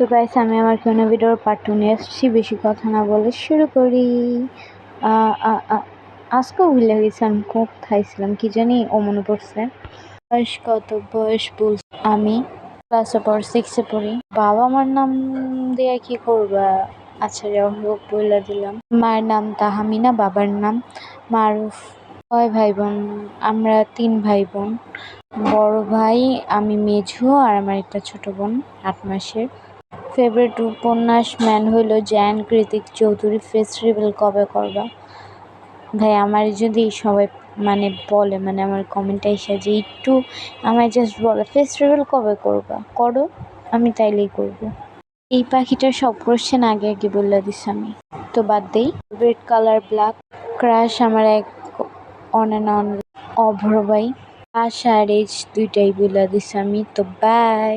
তো গাইস আমি আমার কোনো ভিডিওর পার্ট 2 নিয়ে এসেছি। বেশি কথা না বলে শুরু করি। আজকেও ভুলে গেছি আমি কোথায় ছিলাম, কি জানি ও মনে পড়ছে। বয়স কত? বয়স বলছি আমি ক্লাসে পড়ি, 6-এ পড়ি। বাবা মার নাম দিয়ে কি করবা? আচ্ছা যাই হোক বলে দিলাম। মায়ের নাম তাহমিনা, বাবার নাম মারুফ। কয় ভাই বোন? আমরা 3 ভাই বোন। বড় ভাই, আমি মেঝো, আর আমার একটা ছোট বোন 8 মাসের। ফেভারিট উপন্যাস ম্যান হইল জায়ান কৃতিক চৌধুরী। ফেস্টিভ্যাল কবে করবা? ভাই আমার যদি সবাই বলে আমার কমেন্টে এসে যে একটু আমায় জাস্ট বলো ফেস্টিভ্যাল কবে করবা, করো, আমি তাইলেই করব। এই পাখিটার সব কোশ্চেন আগে আগে বলে দিস আমি, তো বাদ দেই। Red colour black. ক্রাশ আমার এক অন অ্যান্ড অন অভ্র ভাই। আর এজ দুইটাই বলে দিস আমি, তো বাই।